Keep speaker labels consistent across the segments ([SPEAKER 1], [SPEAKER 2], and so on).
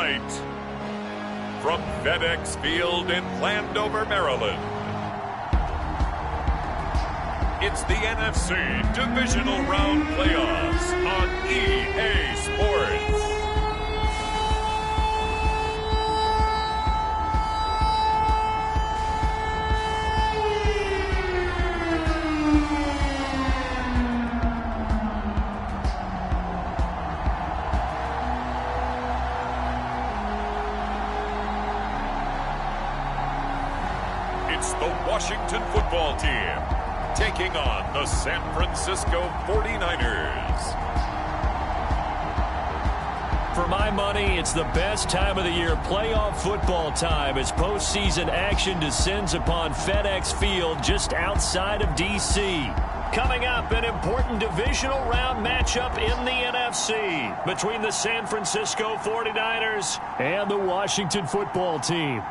[SPEAKER 1] tonight, from FedEx Field in Landover, Maryland, it's the NFC Divisional Round Playoffs on EA Sports. It's the Washington football team taking on the San Francisco 49ers.
[SPEAKER 2] For my money, it's the best time of the year, playoff football time, as postseason action descends upon FedEx Field just outside of D.C. Coming up, an important divisional round matchup in the NFC between the San Francisco 49ers and the Washington football team.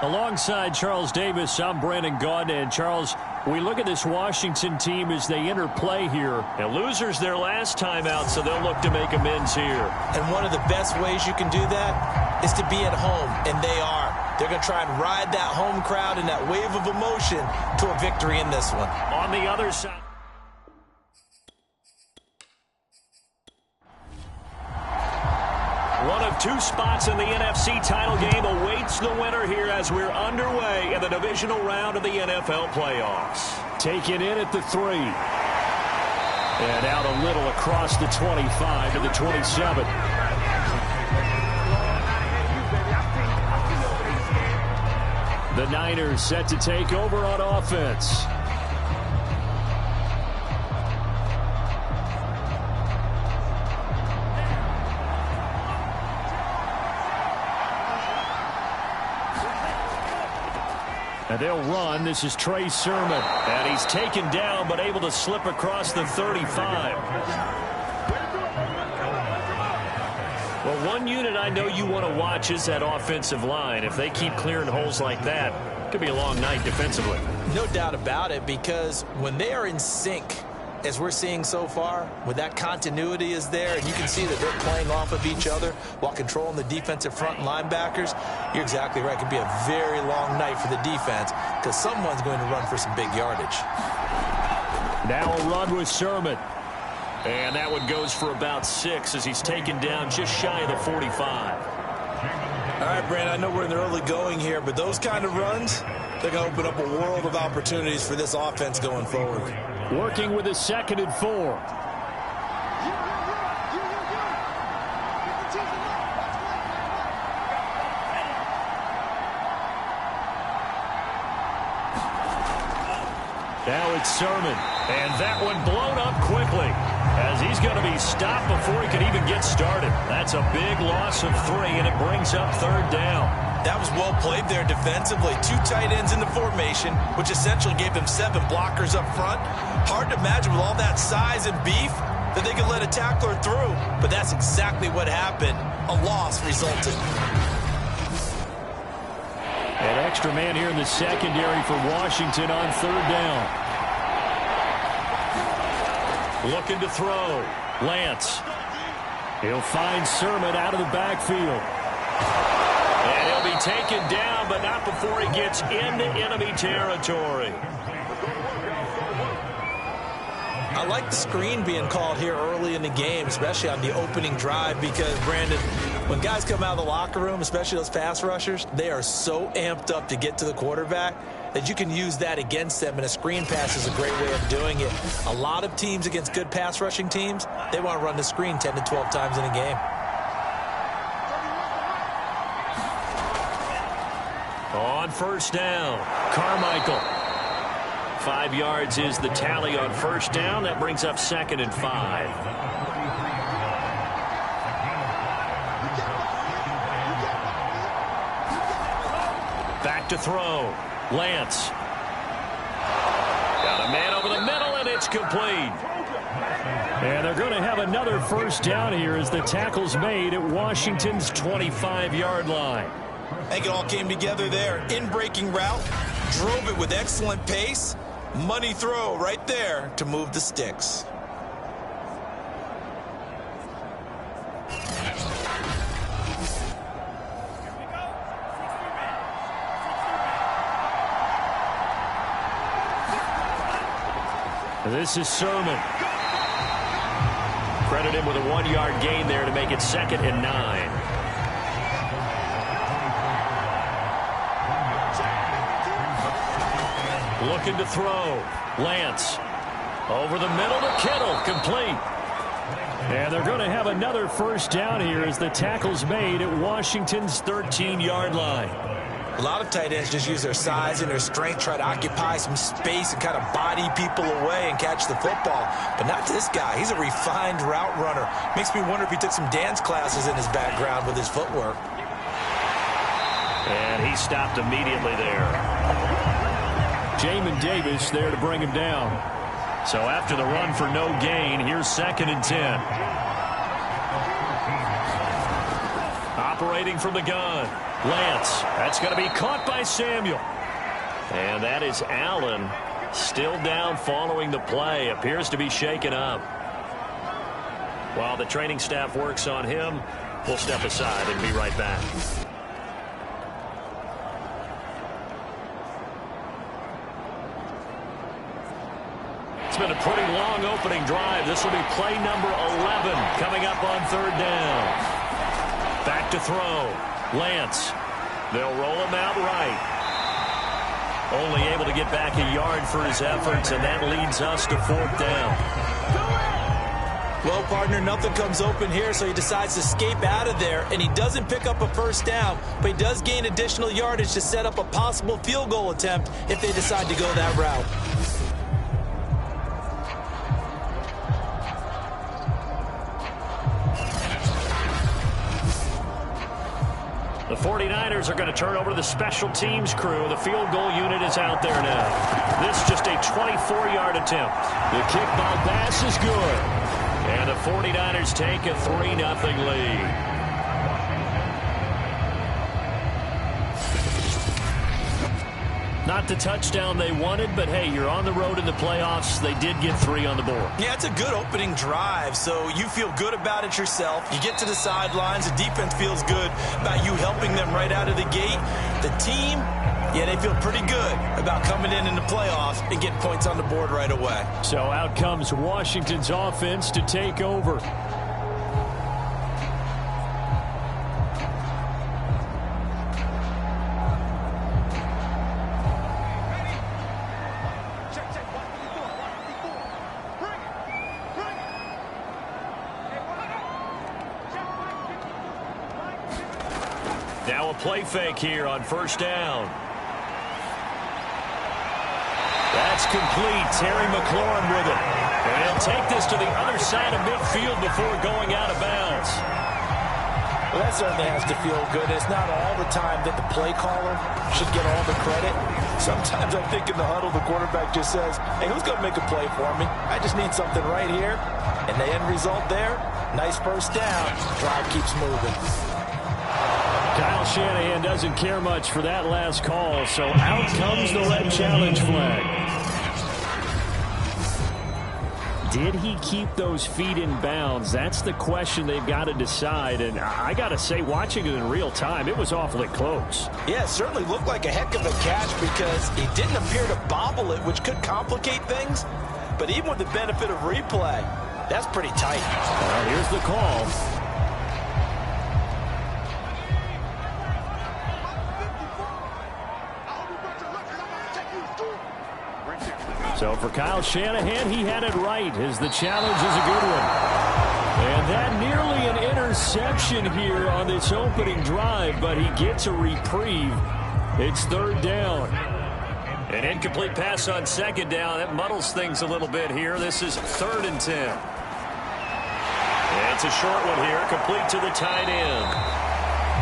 [SPEAKER 2] Alongside Charles Davis, I'm Brandon Gaudin. And Charles, we look at this Washington team as they enter play here. And losers their last time out, so they'll look to make amends here.
[SPEAKER 3] And one of the best ways you can do that is to be at home, and they are. They're going to try and ride that home crowd and that wave of emotion to a victory in this one.
[SPEAKER 2] On the other side. One of two spots in the NFC title game awaits the winner here as we're underway in the divisional round of the NFL playoffs. Taken in at the 3. And out a little across the 25 to the 27. The Niners set to take over on offense. And they'll run. This is Trey Sermon. And he's taken down, but able to slip across the 35. Well, one unit I know you want to watch is that offensive line. If they keep clearing holes like that, it could be a long night defensively.
[SPEAKER 3] No doubt about it, because when they are in sync, as we're seeing so far, when that continuity is there, and you can see that they're playing off of each other while controlling the defensive front and linebackers, you're exactly right. It could be a very long night for the defense because someone's going to run for some big yardage.
[SPEAKER 2] Now a run with Sermon. And that one goes for about 6 as he's taken down just shy of the 45.
[SPEAKER 3] All right, Brandon, I know we're in the early going here, but those kind of runs, they're going to open up a world of opportunities for this offense going forward.
[SPEAKER 2] Working with a 2nd and 4. Now it's Sermon. And that one blown up quickly as he's going to be stopped before he can even get started. That's a big loss of 3, and it brings up 3rd down.
[SPEAKER 3] That was well played there defensively. 2 tight ends in the formation, which essentially gave them 7 blockers up front. Hard to imagine with all that size and beef that they could let a tackler through. But that's exactly what happened. A loss resulted.
[SPEAKER 2] An extra man here in the secondary for Washington on 3rd down. Looking to throw. Lance. He'll find Sermon out of the backfield. And he'll be taken down, but not before he gets into enemy territory.
[SPEAKER 3] I like the screen being called here early in the game, especially on the opening drive, because, Brandon, when guys come out of the locker room, especially those pass rushers, they are so amped up to get to the quarterback that you can use that against them, and a screen pass is a great way of doing it. A lot of teams against good pass rushing teams, they want to run the screen 10 to 12 times in a game.
[SPEAKER 2] On 1st down, Carmichael. 5 yards is the tally on 1st down. That brings up 2nd and 5. Back to throw. Lance. Got a man over the middle, and it's complete. And they're going to have another 1st down here as the tackle's made at Washington's 25-yard line.
[SPEAKER 3] I think it all came together there. In-breaking route, drove it with excellent pace. Money throw right there to move the sticks.
[SPEAKER 2] This is Sermon. Credit him with a 1-yard gain there to make it 2nd and 9. Looking to throw. Lance. Over the middle to Kittle. Complete. And they're going to have another first down here as the tackle's made at Washington's 13-yard line.
[SPEAKER 3] A lot of tight ends just use their size and their strength, try to occupy some space and kind of body people away and catch the football. But not this guy. He's a refined route runner. Makes me wonder if he took some dance classes in his background with his footwork.
[SPEAKER 2] And he stopped immediately there. Jamin Davis there to bring him down. So after the run for no gain, here's 2nd and 10. Operating from the gun. Lance. That's going to be caught by Samuel. And that is Allen. Still down following the play. Appears to be shaken up. While the training staff works on him, we'll step aside and be right back. It's been a pretty long opening drive. This will be play number 11 coming up on 3rd down. Back to throw. Lance. They'll roll him out right. Only able to get back a yard for his efforts, and that leads us to 4th down.
[SPEAKER 3] Well, partner, nothing comes open here, so he decides to escape out of there, and he doesn't pick up a first down, but he does gain additional yardage to set up a possible field goal attempt if they decide to go that route.
[SPEAKER 2] The 49ers are going to turn over to the special teams crew. The field goal unit is out there now. This just a 24-yard attempt. The kickball pass is good. And the 49ers take a 3-0 lead. Not the touchdown they wanted, but hey, you're on the road in the playoffs. They did get 3 on the board.
[SPEAKER 3] Yeah, it's a good opening drive, so you feel good about it yourself. You get to the sidelines, the defense feels good about you helping them right out of the gate. The team, yeah, they feel pretty good about coming in the playoffs and getting points on the board right away.
[SPEAKER 2] So out comes Washington's offense to take over. Now a play fake here on 1st down. That's complete. Terry McLaurin with it. And he'll take this to the other side of midfield before going out of bounds.
[SPEAKER 3] Well, that certainly has to feel good. It's not all the time that the play caller should get all the credit. Sometimes I think in the huddle, the quarterback just says, hey, who's going to make a play for me? I just need something right here. And the end result there, nice first down. Drive keeps moving.
[SPEAKER 2] Kyle Shanahan doesn't care much for that last call, so out comes the red challenge flag. Did he keep those feet in bounds? That's the question they've got to decide, and I got to say, watching it in real time, it was awfully close.
[SPEAKER 3] Yeah, it certainly looked like a heck of a catch because he didn't appear to bobble it, which could complicate things, but even with the benefit of replay, that's pretty tight.
[SPEAKER 2] Well, here's the call. So for Kyle Shanahan, he had it right as the challenge is a good one. And that nearly an interception here on this opening drive, but he gets a reprieve. It's 3rd down. An incomplete pass on 2nd down. That muddles things a little bit here. This is 3rd and 10. And it's a short one here, complete to the tight end.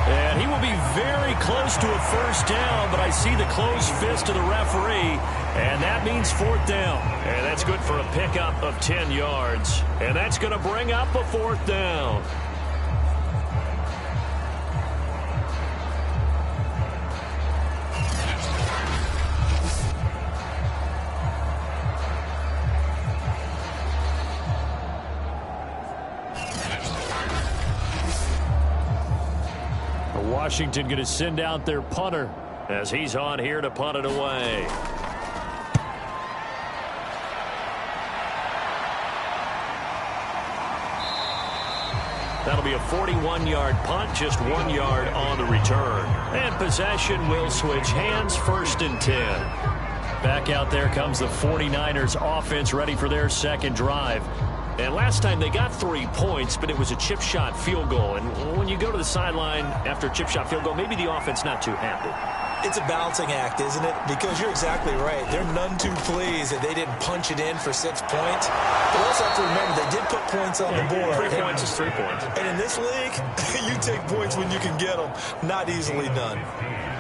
[SPEAKER 2] And he will be very close to a first down, but I see the closed fist of the referee, and that means 4th down. And that's good for a pickup of 10 yards. And that's going to bring up a 4th down. Washington going to send out their punter as he's on here to punt it away. That'll be a 41-yard punt, just 1 yard on the return. And possession will switch hands, 1st and 10. Back out there comes the 49ers offense ready for their second drive. And last time they got 3 points, but it was a chip shot field goal. And when you go to the sideline after a chip shot field goal, maybe the offense not too happy.
[SPEAKER 3] It's a balancing act, isn't it? Because you're exactly right. They're none too pleased that they didn't punch it in for 6 points. But also have to remember, they did put points on the board.
[SPEAKER 2] 3 points is 3 points.
[SPEAKER 3] And in this league, you take points when you can get them. Not easily done.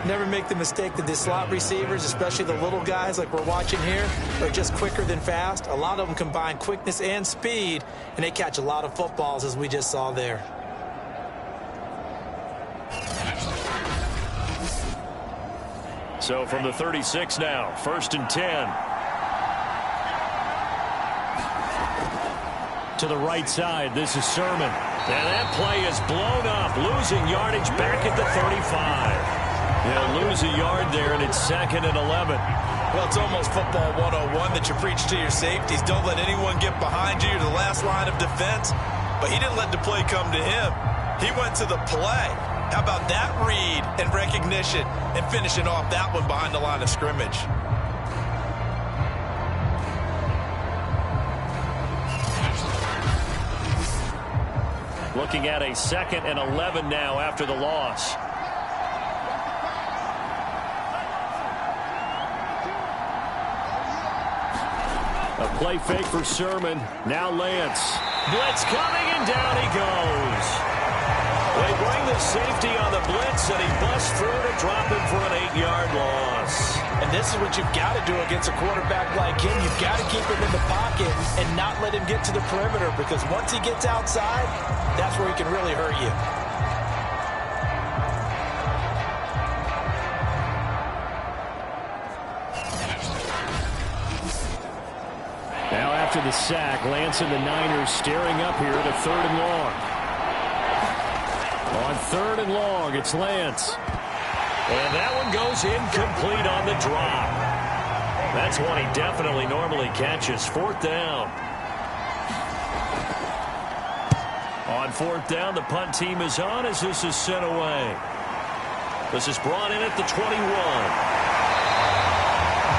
[SPEAKER 3] Never make the mistake that the slot receivers, especially the little guys like we're watching here, are just quicker than fast. A lot of them combine quickness and speed, and they catch a lot of footballs, as we just saw there.
[SPEAKER 2] So from the 36 now, 1st and 10. To the right side, this is Sermon. And that play is blown up, losing yardage back at the 35. They'll lose a yard there, and it's 2nd and 11.
[SPEAKER 3] Well, it's almost football 101 that you preach to your safeties. Don't let anyone get behind you. You're the last line of defense. But he didn't let the play come to him. He went to the play. How about that read and recognition and finishing off that one behind the line of scrimmage?
[SPEAKER 2] Looking at a 2nd and 11 now after the loss. A play fake for Sermon. Now Lance. Blitz coming, and down he goes. They bring the safety on the blitz, and he busts through to drop him for an 8-yard loss.
[SPEAKER 3] And this is what you've got to do against a quarterback like him. You've got to keep him in the pocket and not let him get to the perimeter, because once he gets outside, that's where he can really hurt you.
[SPEAKER 2] Now after the sack, Lance and the Niners staring up here at a 3rd and long. On 3rd and long, it's Lance. And that one goes incomplete on the drop. That's one he definitely normally catches. 4th down. On 4th down, the punt team is on as this is sent away. This is brought in at the 21.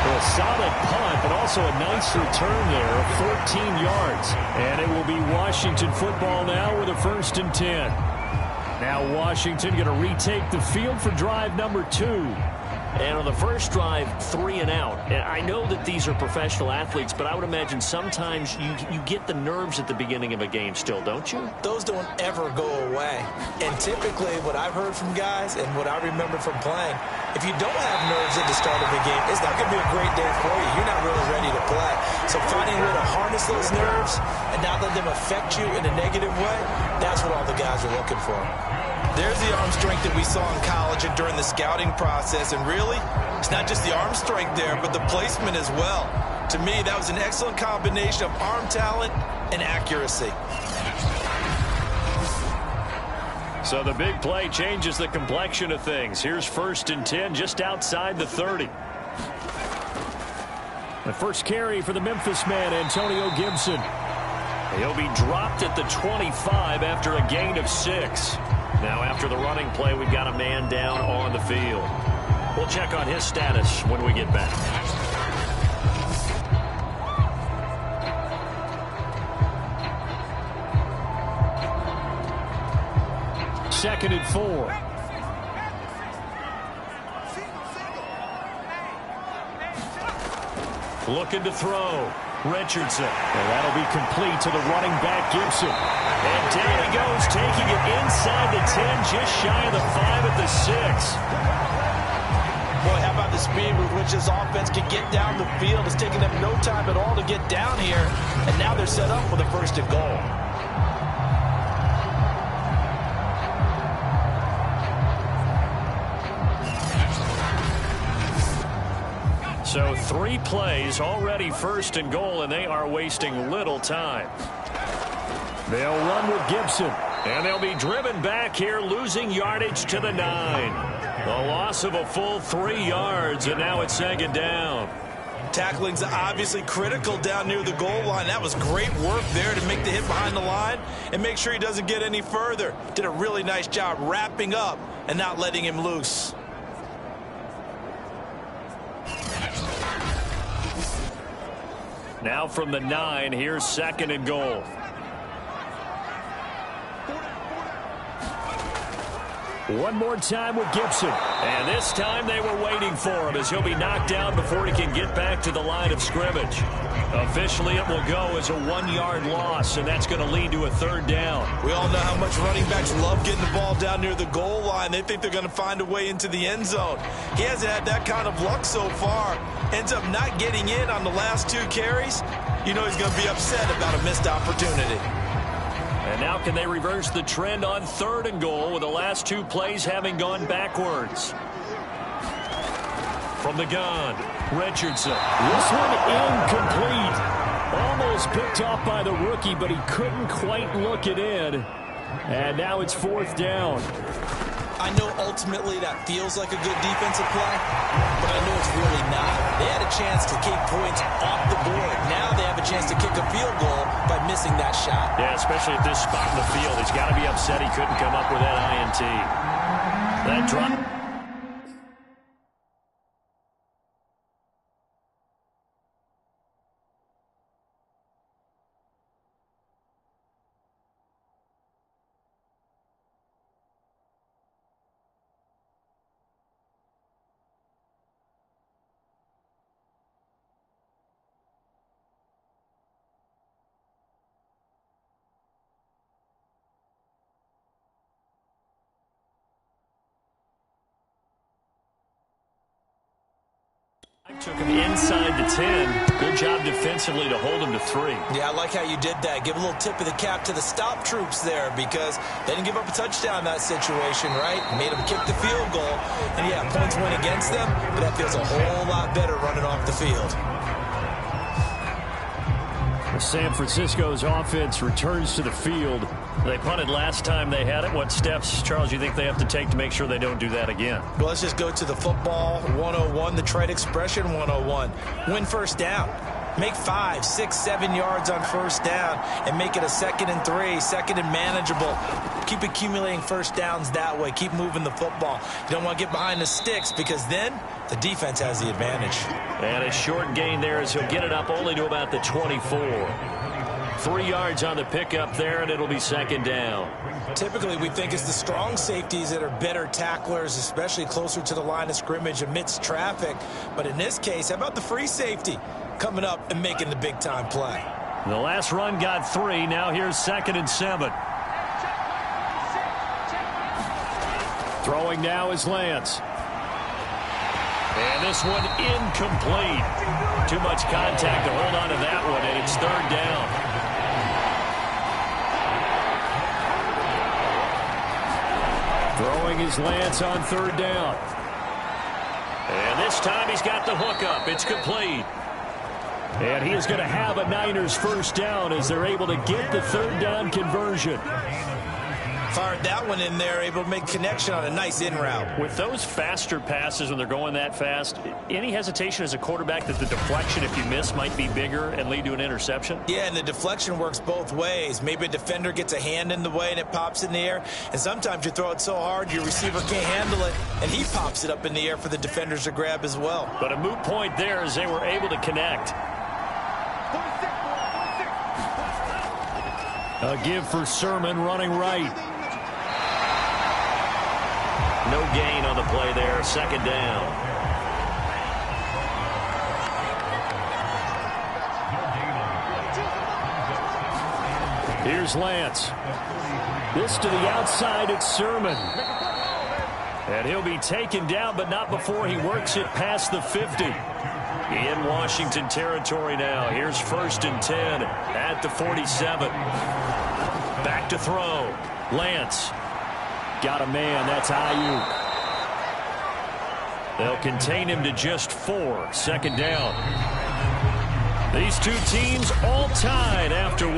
[SPEAKER 2] Well, a solid punt, but also a nice return there of 14 yards. And it will be Washington football now with a 1st and 10. Now Washington going to retake the field for drive number 2. And on the first drive, 3 and out. And I know that these are professional athletes, but I would imagine sometimes you get the nerves at the beginning of a game still, don't you?
[SPEAKER 3] Those don't ever go away. And typically what I've heard from guys and what I remember from playing, if you don't have nerves at the start of a game, it's not going to be a great day for you. You're not really ready to play. So finding a way to harness those nerves and not let them affect you in a negative way, that's what all the guys are looking for. There's the arm strength that we saw in college and during the scouting process. And really, it's not just the arm strength there, but the placement as well. To me, that was an excellent combination of arm talent and accuracy.
[SPEAKER 2] So the big play changes the complexion of things. Here's 1st and 10 just outside the 30. The first carry for the Memphis man, Antonio Gibson. He'll be dropped at the 25 after a gain of 6. Now after the running play, we've got a man down on the field. We'll check on his status when we get back. Second and 4. Looking to throw. Richardson. And that'll be complete to the running back, Gibson. And down he goes, taking it inside the 10, just shy of the 5 at the 6.
[SPEAKER 3] Boy, how about the speed with which this offense can get down the field? It's taking them no time at all to get down here. And now they're set up for the 1st and goal.
[SPEAKER 2] So 3 plays, already 1st and goal, and they are wasting little time. They'll run with Gibson. And they'll be driven back here, losing yardage to the 9. A loss of a full 3 yards, and now it's 2nd down.
[SPEAKER 3] Tackling's obviously critical down near the goal line. That was great work there to make the hit behind the line and make sure he doesn't get any further. Did a really nice job wrapping up and not letting him loose.
[SPEAKER 2] Now from the 9, here's 2nd and goal. One more time with Gibson. And this time they were waiting for him as he'll be knocked down before he can get back to the line of scrimmage. Officially, it will go as a 1-yard loss, and that's going to lead to a 3rd down.
[SPEAKER 3] We all know how much running backs love getting the ball down near the goal line. They think they're going to find a way into the end zone. He hasn't had that kind of luck so far. Ends up not getting in on the last 2 carries. You know he's going to be upset about a missed opportunity.
[SPEAKER 2] And now can they reverse the trend on 3rd and goal with the last 2 plays having gone backwards? From the gun, Richardson.
[SPEAKER 4] This one incomplete. Almost picked off by the rookie, but he couldn't quite look it in. And now it's 4th down.
[SPEAKER 3] I know ultimately that feels like a good defensive play, but I know it's really not. They had a chance to kick points off the board. Now they have a chance to kick a field goal by missing that shot.
[SPEAKER 2] Yeah, especially at this spot in the field. He's got to be upset he couldn't come up with that INT. That drop. Took him inside the 10. Good job defensively to hold him to 3.
[SPEAKER 3] Yeah, I like how you did that. Give a little tip of the cap to the stop troops there because they didn't give up a touchdown in that situation, right? Made them kick the field goal. And, yeah, points went against them, but that feels a whole lot better running off the field.
[SPEAKER 2] San Francisco's offense returns to the field. They punted last time they had it. What steps, Charles, you think they have to take to make sure they don't do that again?
[SPEAKER 3] Well, let's just go to the football 101, the trade expression 101. Win first down. Make 5, 6, 7 yards on first down and make it a 2nd and 3, 2nd and manageable. Keep accumulating first downs that way. Keep moving the football. You don't want to get behind the sticks because then the defense has the advantage.
[SPEAKER 2] And a short gain there as he'll get it up only to about the 24. 3 yards on the pickup there, and it'll be 2nd down.
[SPEAKER 3] Typically, we think it's the strong safeties that are better tacklers, especially closer to the line of scrimmage amidst traffic. But in this case, how about the free safety coming up and making the big-time play?
[SPEAKER 2] The last run got 3. Now here's 2nd and 7. Throwing now is Lance. And this one incomplete. Too much contact to hold on to that one, and it's 3rd down. Throwing is Lance on 3rd down. And this time he's got the hook up. It's complete. And he is going to have a Niners first down as they're able to get the 3rd down conversion.
[SPEAKER 3] Fired that one in there, able to make connection on a nice in route.
[SPEAKER 2] With those faster passes when they're going that fast, any hesitation as a quarterback that the deflection, if you miss, might be bigger and lead to an interception?
[SPEAKER 3] Yeah, and the deflection works both ways. Maybe a defender gets a hand in the way and it pops in the air. And sometimes you throw it so hard your receiver can't handle it, and he pops it up in the air for the defenders to grab as well.
[SPEAKER 2] But a moot point there as they were able to connect. A give for Sermon running right. No gain on the play there. 2nd down. Here's Lance. This to the outside. It's Sermon. And he'll be taken down, but not before he works it past the 50. In Washington territory now. Here's 1st and 10 at the 47. Back to throw. Lance. Got a man. That's Ayuk. They'll contain him to just 4. 2nd down. These two teams all tied after 1.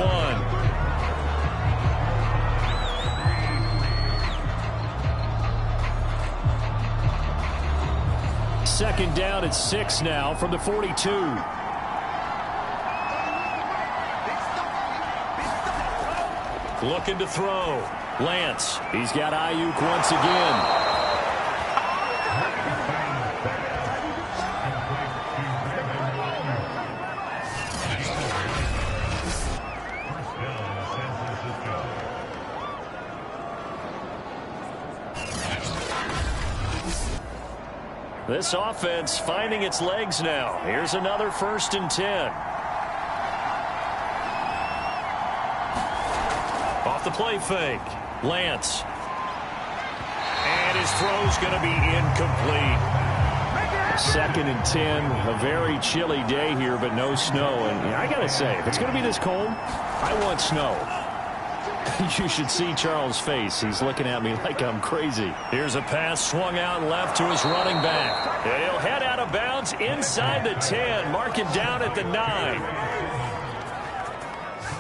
[SPEAKER 4] second down at 6 now from the 42.
[SPEAKER 2] Looking to throw. Lance. He's got Ayuk once again. This offense finding its legs now. Here's another 1st and 10. Off the play fake. Lance. And his throw's going to be incomplete.
[SPEAKER 4] 2nd and 10. A very chilly day here, but no snow. And I got to say, if it's going to be this cold, I want snow. You should see Charles' face. He's looking at me like I'm crazy.
[SPEAKER 2] Here's a pass swung out left to his running back. And he'll head out of bounds inside the 10. Mark it down at the 9.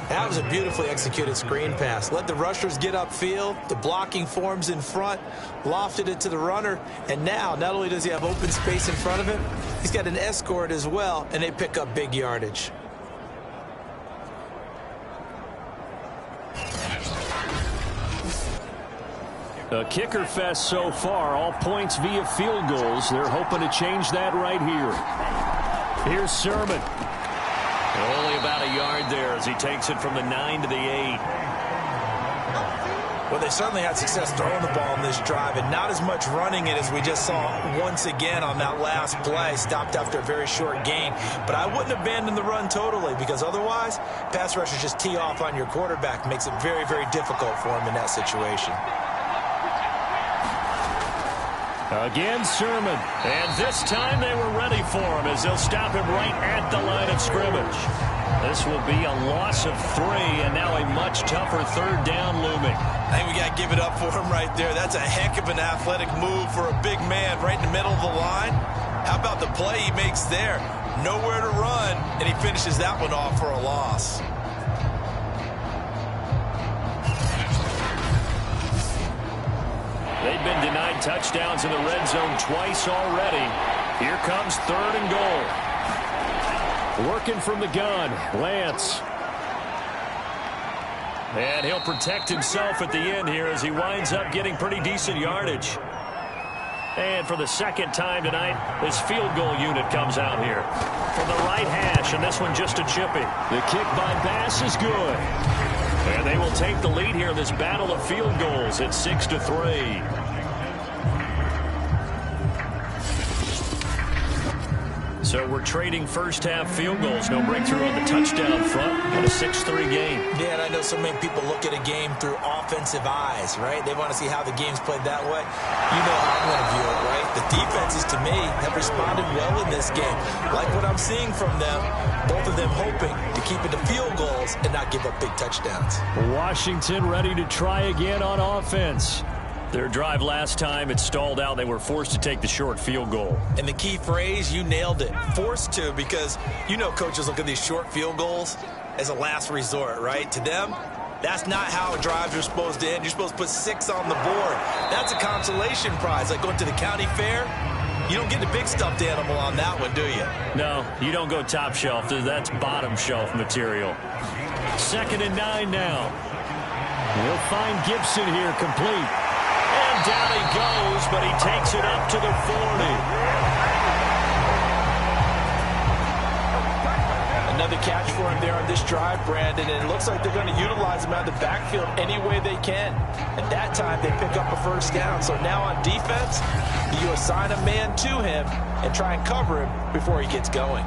[SPEAKER 3] That was a beautifully executed screen pass. Let the rushers get upfield. The blocking forms in front. Lofted it to the runner. And now, not only does he have open space in front of him, he's got an escort as well, and they pick up big yardage.
[SPEAKER 4] A kicker fest so far, all points via field goals. They're hoping to change that right here. Here's Sermon.
[SPEAKER 2] Only about a yard there as he takes it from the 9 to the 8.
[SPEAKER 3] Well, they certainly had success throwing the ball in this drive, and not as much running it as we just saw once again on that last play. Stopped after a very short gain. But I wouldn't abandon the run totally, because otherwise, pass rushers just tee off on your quarterback. Makes it very, very difficult for him in that situation.
[SPEAKER 2] Again, Sermon. And this time they were ready for him as they'll stop him right at the line of scrimmage. This will be a loss of 3, and now a much tougher 3rd down looming.
[SPEAKER 3] I think we got to give it up for him right there. That's a heck of an athletic move for a big man right in the middle of the line. How about the play he makes there? Nowhere to run, and he finishes that one off for a loss.
[SPEAKER 2] They've been denied touchdowns in the red zone twice already. Here comes 3rd and goal.
[SPEAKER 4] Working from the gun, Lance.
[SPEAKER 2] And he'll protect himself at the end here as he winds up getting pretty decent yardage. And for the 2nd time tonight, this field goal unit comes out here. From the right hash, and this one just a chippy.
[SPEAKER 4] The kick by Bass is good.
[SPEAKER 2] And they will take the lead here in this battle of field goals at 6-3. So we're trading first-half field goals. No breakthrough on the touchdown front in a 6-3 game.
[SPEAKER 3] Yeah, and I know so many people look at a game through offensive eyes, right? They want to see how the game's played that way. You know how I'm going to view it, right? The defenses, to me, have responded well in this game. Like what I'm seeing from them, both of them hoping to keep it to field goals and not give up big touchdowns.
[SPEAKER 4] Washington ready to try again on offense.
[SPEAKER 2] Their drive last time, it stalled out. They were forced to take the short field goal.
[SPEAKER 3] And the key phrase, you nailed it, forced to, because you know coaches look at these short field goals as a last resort, right? To them, that's not how drives are supposed to end. You're supposed to put 6 on the board. That's a consolation prize, like going to the county fair. You don't get the big stuffed animal on that one, do you?
[SPEAKER 2] No, you don't go top shelf. That's bottom shelf material.
[SPEAKER 4] 2nd and 9 now. We'll find Gibson here complete.
[SPEAKER 2] And down he goes, but he takes it up to the 40.
[SPEAKER 3] Another catch for him there on this drive, Brandon, and it looks like they're going to utilize him out of the backfield any way they can. At that time, they pick up a 1st down. So now on defense, you assign a man to him and try and cover him before he gets going.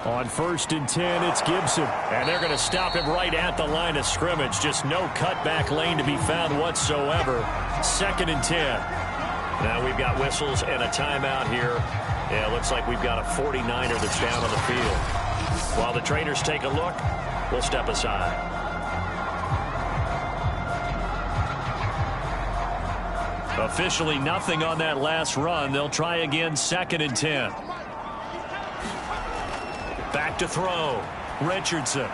[SPEAKER 4] On 1st and 10, it's Gibson.
[SPEAKER 2] And they're going to stop him right at the line of scrimmage. Just no cutback lane to be found whatsoever. 2nd and 10. Now we've got whistles and a timeout here. Yeah, it looks like we've got a 49er that's down on the field. While the trainers take a look, we'll step aside. Officially nothing on that last run. They'll try again 2nd and 10. back to throw. Richardson.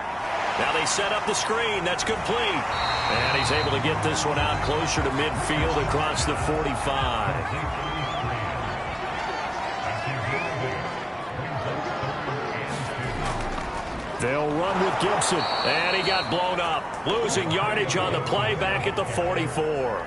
[SPEAKER 2] Now they set up the screen. That's complete. And he's able to get this one out closer to midfield across the 45. They'll run with Gibson. And he got blown up. Losing yardage on the play back at the 44.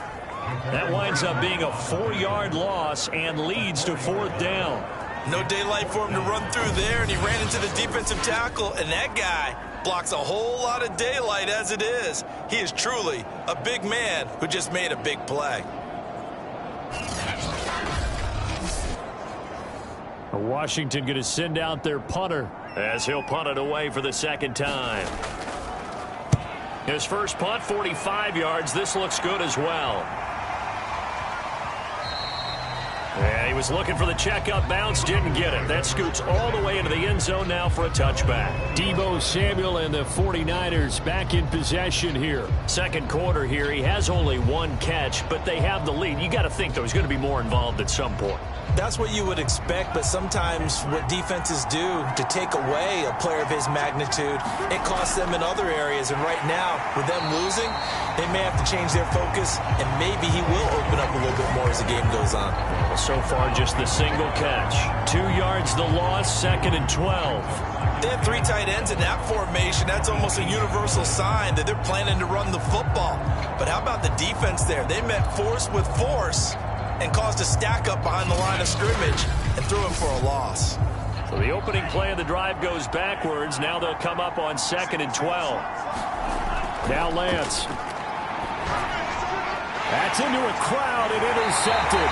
[SPEAKER 2] That winds up being a 4-yard loss and leads to 4th down.
[SPEAKER 3] No daylight for him to run through there, and he ran into the defensive tackle, and that guy blocks a whole lot of daylight as it is. He is truly a big man who just made a big play.
[SPEAKER 2] Washington going to send out their punter as he'll punt it away for the second time. His first punt, 45 yards. This looks good as well. And he was looking for the checkup bounce, didn't get it. That scoots all the way into the end zone now for a touchback. Deebo Samuel and the 49ers back in possession here. Second quarter here, he has only one catch, but they have the lead. You got to think, though, he's going to be more involved at some point.
[SPEAKER 3] That's what you would expect, but sometimes what defenses do to take away a player of his magnitude, it costs them in other areas. And right now, with them losing, they may have to change their focus, and maybe he will open up a little bit more as the game goes on.
[SPEAKER 2] Well, so far, just the single catch. 2 yards the loss, 2nd and 12.
[SPEAKER 3] They have 3 tight ends in that formation. That's almost a universal sign that they're planning to run the football. But how about the defense there? They met force with force and caused a stack up behind the line of scrimmage and threw him for a loss.
[SPEAKER 2] So the opening play of the drive goes backwards. Now they'll come up on 2nd and 12. Now Lance. That's into a crowd and intercepted.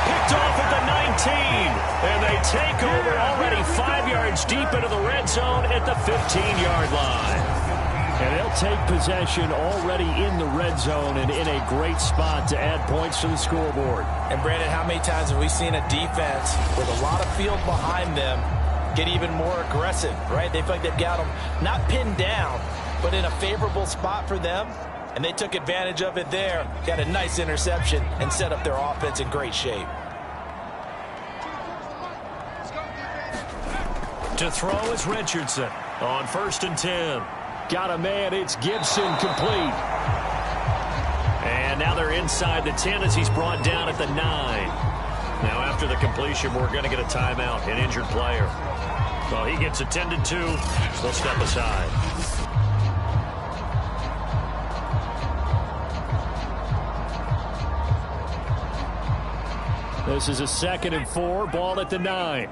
[SPEAKER 2] Picked off at the 19. And they take over already 5 yards deep into the red zone at the 15-yard line. And they'll take possession already in the red zone and in a great spot to add points to the scoreboard.
[SPEAKER 3] And, Brandon, how many times have we seen a defense with a lot of field behind them get even more aggressive, right? They feel like they've got them not pinned down, but in a favorable spot for them, and they took advantage of it there, got a nice interception, and set up their offense in great shape.
[SPEAKER 2] To throw is Richardson on 1st and 10. Got a man, it's Gibson, complete. And now they're inside the 10 as he's brought down at the 9. Now after the completion, we're going to get a timeout, an injured player. Well, he gets attended to. They'll step aside. This is a 2nd and 4, ball at the 9.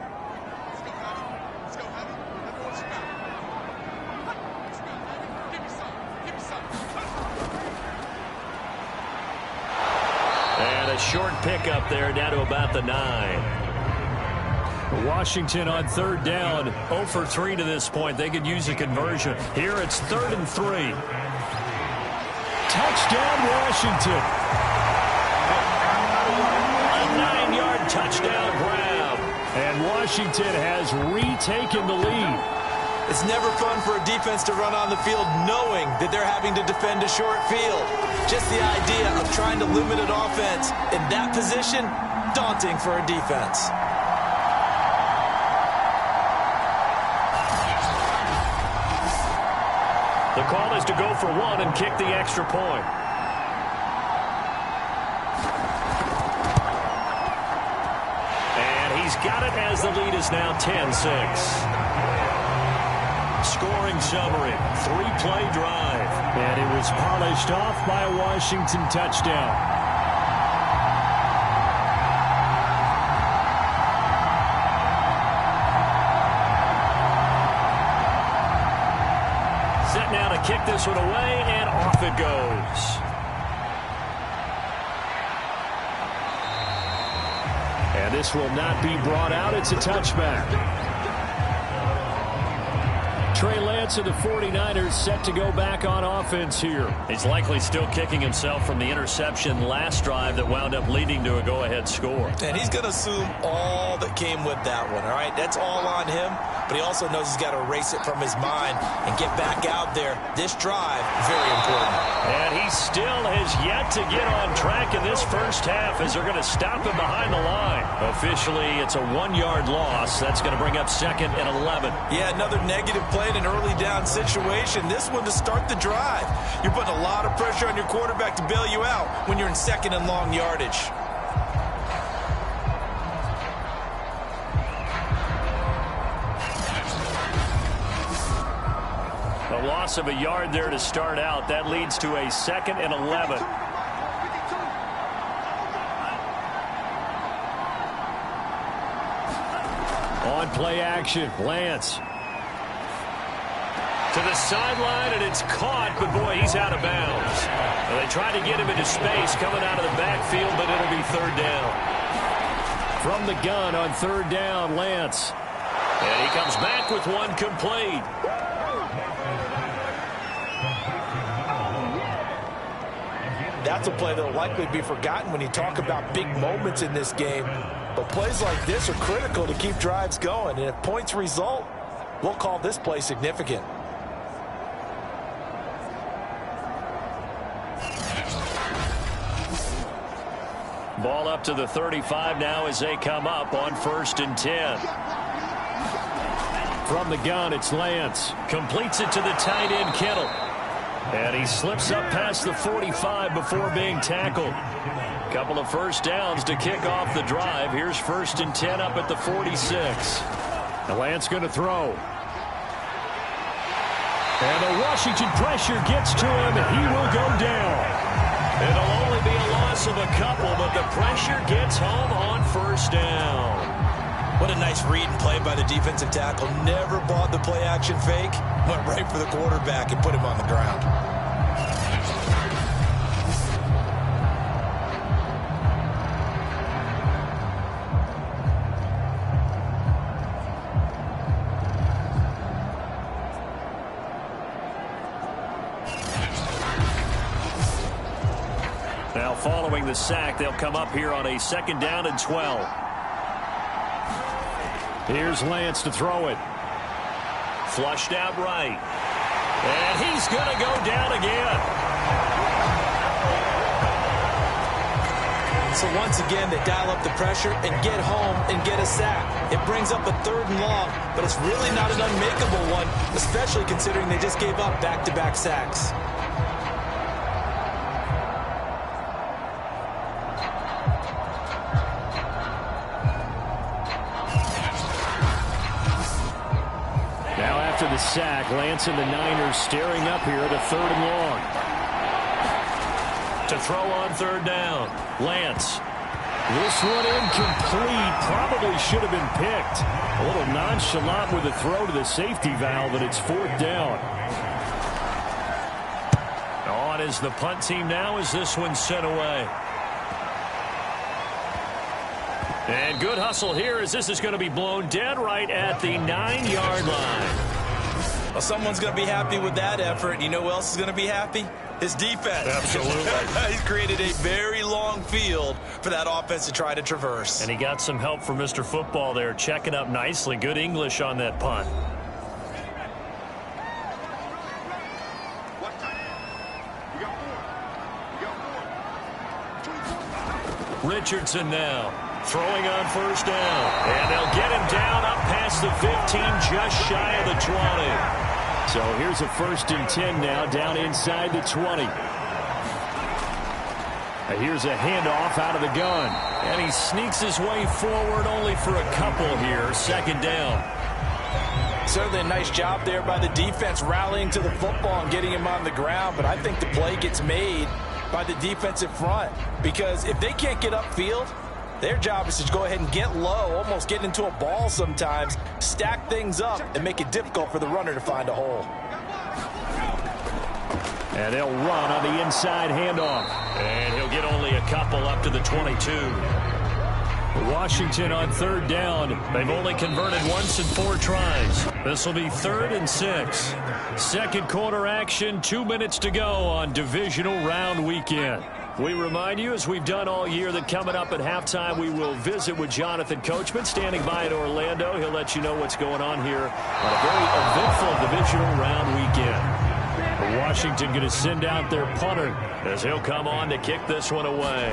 [SPEAKER 2] Short pickup there down to about the 9. Washington on 3rd down, 0 for 3 to this point. They could use a conversion. Here it's 3rd and 3. Touchdown, Washington. A 9-yard touchdown grab. And Washington has retaken the lead.
[SPEAKER 3] It's never fun for a defense to run on the field knowing that they're having to defend a short field. Just the idea of trying to limit an offense in that position, daunting for a defense.
[SPEAKER 2] The call is to go for 1 and kick the extra point. And he's got it as the lead is now 10-6. Scoring summary, 3-play drive. And it was polished off by a Washington touchdown. Set now to kick this one away, and off it goes. And this will not be brought out. It's a touchback. Trey Lance of the 49ers set to go back on offense here. He's likely still kicking himself from the interception last drive that wound up leading to a go-ahead score.
[SPEAKER 3] And he's going to assume all that came with that one, all right? That's all on him. but he also knows he's got to erase it from his mind and get back out there. This drive, very important.
[SPEAKER 2] And he still has yet to get on track in this first half as they're going to stop him behind the line. Officially, it's a 1-yard loss. That's going to bring up 2nd and 11.
[SPEAKER 3] Yeah, another negative play in an early down situation. This one to start the drive. You're putting a lot of pressure on your quarterback to bail you out when you're in 2nd and long yardage.
[SPEAKER 2] A loss of a yard there to start out. That leads to a 2nd and 11. On play action, Lance. To the sideline, and it's caught, but boy, he's out of bounds. Well, they try to get him into space coming out of the backfield, but it'll be 3rd down. From the gun on 3rd down, Lance. And he comes back with one complete.
[SPEAKER 3] That's a play that will likely be forgotten when you talk about big moments in this game. But plays like this are critical to keep drives going. And if points result, we'll call this play significant.
[SPEAKER 2] Ball up to the 35 now as they come up on 1st and 10. From the gun, it's Lance. Completes it to the tight end, Kittle. And he slips up past the 45 before being tackled. Couple of first downs to kick off the drive. Here's 1st and 10 up at the 46. And Lance going to throw. And the Washington pressure gets to him, and he will go down. It'll only be a loss of a couple, but the pressure gets home on 1st down.
[SPEAKER 3] What a nice read and play by the defensive tackle. Never bought the play-action fake. Went right for the quarterback and put him on the ground.
[SPEAKER 2] Now following the sack, they'll come up here on a 2nd down and 12. Here's Lance to throw it. Flushed out right. And he's going to go down again.
[SPEAKER 3] So once again, they dial up the pressure and get home and get a sack. It brings up a 3rd and long, but it's really not an unmakeable one, especially considering they just gave up back-to-back sacks.
[SPEAKER 2] After the sack, Lance and the Niners staring up here at a 3rd and long. To throw on 3rd down, Lance. This one incomplete. Probably should have been picked. A little nonchalant with a throw to the safety valve, but it's 4th down. On is the punt team now as this one's sent away. And good hustle here as this is going to be blown dead right at the 9-yard line.
[SPEAKER 3] Well, someone's going to be happy with that effort. You know who else is going to be happy? His defense.
[SPEAKER 2] Absolutely.
[SPEAKER 3] He's created a very long field for that offense to try to traverse.
[SPEAKER 2] And he got some help from Mr. Football there, checking up nicely. Good English on that punt. Richardson now. Throwing on 1st down. And they'll get him down up past the 15, just shy of the 20. So here's a 1st and 10 now, down inside the 20. Here's a handoff out of the gun. And he sneaks his way forward only for a couple here. 2nd down.
[SPEAKER 3] Certainly a nice job there by the defense rallying to the football and getting him on the ground. But I think the play gets made by the defensive front. Because if they can't get upfield, their job is to go ahead and get low, almost get into a ball sometimes, stack things up, and make it difficult for the runner to find a hole.
[SPEAKER 2] And they'll run on the inside handoff. And he'll get only a couple up to the 22. Washington on 3rd down. They've only converted once in 4 tries. This will be 3rd and 6. 2nd quarter action, 2 minutes to go on divisional round weekend. We remind you, as we've done all year, that coming up at halftime, we will visit with Jonathan Coachman, standing by in Orlando. He'll let you know what's going on here on a very eventful divisional round weekend. Washington going to send out their punter as he'll come on to kick this one away.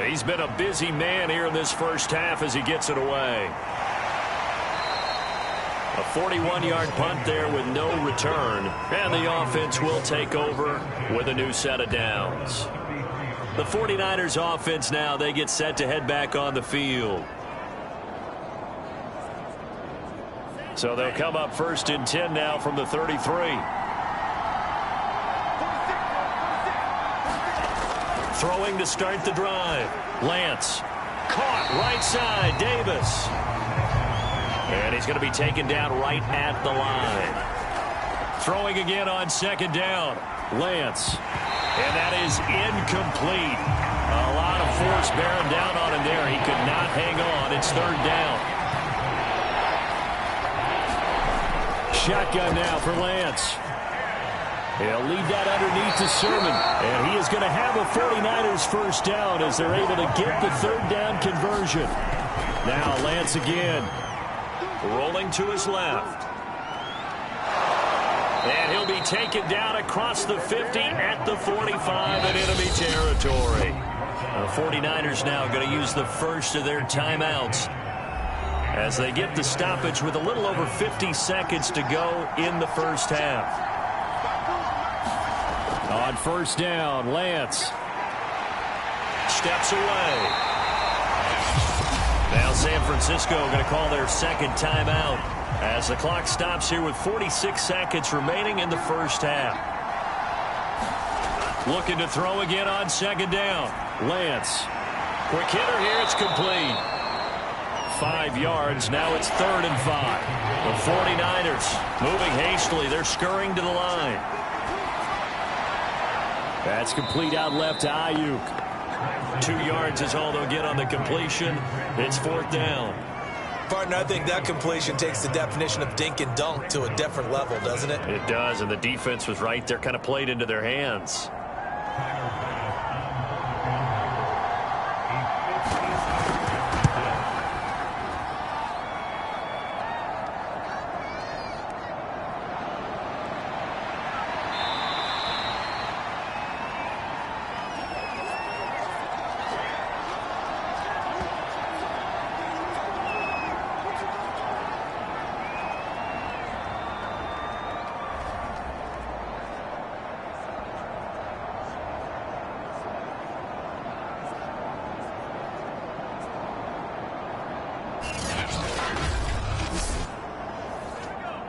[SPEAKER 2] He's been a busy man here in this first half as he gets it away. A 41-yard punt there with no return. And the offense will take over with a new set of downs. The 49ers offense now, they get set to head back on the field. So they'll come up 1st and 10 now from the 33. Throwing to start the drive. Lance. Caught right side. Davis. And he's going to be taken down right at the line. Throwing again on 2nd down. Lance. And that is incomplete. A lot of force bearing down on him there. He could not hang on. It's 3rd down. Shotgun now for Lance. He'll leave that underneath to Sermon. And he is going to have a 49ers first down as they're able to get the 3rd down conversion. Now Lance again. Rolling to his left. And he'll be taken down across the 50 at the 45 in enemy territory. The 49ers now going to use the first of their timeouts as they get the stoppage with a little over 50 seconds to go in the first half. On 1st down, Lance steps away. Now San Francisco going to call their 2nd timeout as the clock stops here with 46 seconds remaining in the first half. Looking to throw again on 2nd down. Lance. Quick hitter here. It's complete. 5 yards. Now it's 3rd and 5. The 49ers moving hastily. They're scurrying to the line. That's complete out left to Ayuk. 2 yards is all they'll get on the completion. It's 4th down.
[SPEAKER 3] Partner, I think that completion takes the definition of dink and dunk to a different level, doesn't it?
[SPEAKER 2] It does, and the defense was right there, kind of played into their hands.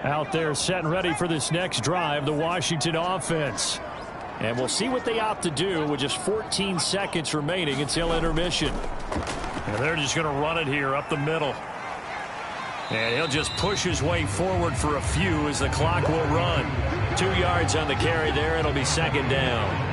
[SPEAKER 2] Out there set and ready for this next drive, the Washington offense. And we'll see what they opt to do with just 14 seconds remaining until intermission. And they're just going to run it here up the middle. And he'll just push his way forward for a few as the clock will run. 2 yards on the carry there. It'll be 2nd down.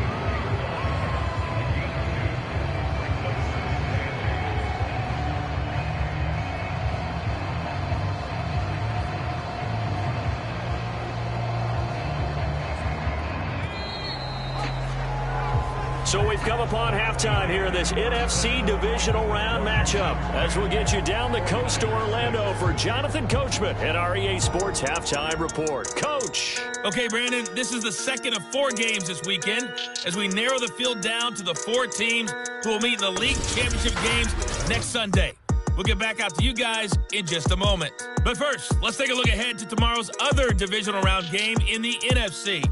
[SPEAKER 2] So we've come upon halftime here in this NFC divisional round matchup as we'll get you down the coast to Orlando for Jonathan Coachman and our EA Sports Halftime Report. Coach.
[SPEAKER 5] Okay, Brandon, this is the 2nd of 4 games this weekend as we narrow the field down to the 4 teams who will meet in the league championship games next Sunday. We'll get back out to you guys in just a moment. But first, let's take a look ahead to tomorrow's other divisional round game in the NFC.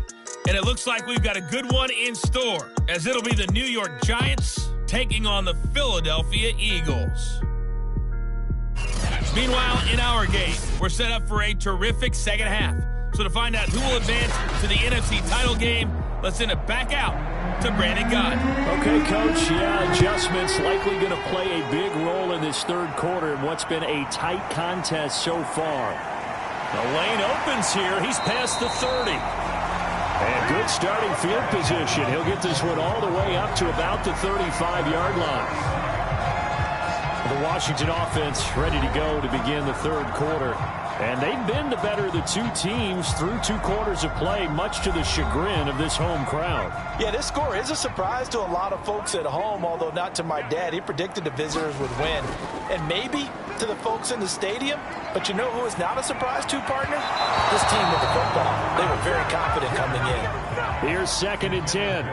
[SPEAKER 5] And it looks like we've got a good one in store, as it'll be the New York Giants taking on the Philadelphia Eagles. Meanwhile, in our game, we're set up for a terrific second half. So to find out who will advance to the NFC title game, let's send it back out to Brandon Gott.
[SPEAKER 2] Okay, Coach. Yeah, adjustments likely going to play a big role in this 3rd quarter in what's been a tight contest so far. The lane opens here. He's past the 30. And good starting field position. He'll get this one all the way up to about the 35-yard line. The Washington offense ready to go to begin the 3rd quarter.
[SPEAKER 4] And they've been the better of the two teams through 2 quarters of play, much to the chagrin of this home crowd.
[SPEAKER 3] Yeah, this score is a surprise to a lot of folks at home, although not to my dad. He predicted the visitors would win. And maybe to the folks in the stadium. But you know who is not a surprise to, partner? This team with the football. They were very confident coming in.
[SPEAKER 4] Here's 2nd and 10.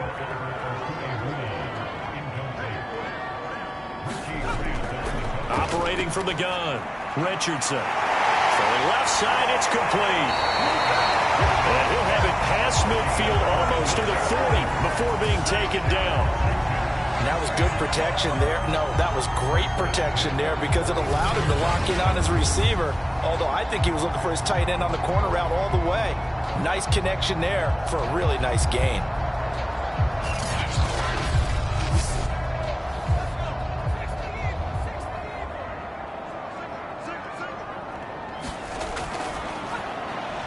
[SPEAKER 4] Operating from the gun, Richardson. From the left side, it's complete. And he'll have it past midfield almost to the 40 before being taken down.
[SPEAKER 3] And that was good protection there. No, that was great protection there because it allowed him to lock in on his receiver. Although I think he was looking for his tight end on the corner route all the way. Nice connection there for a really nice gain.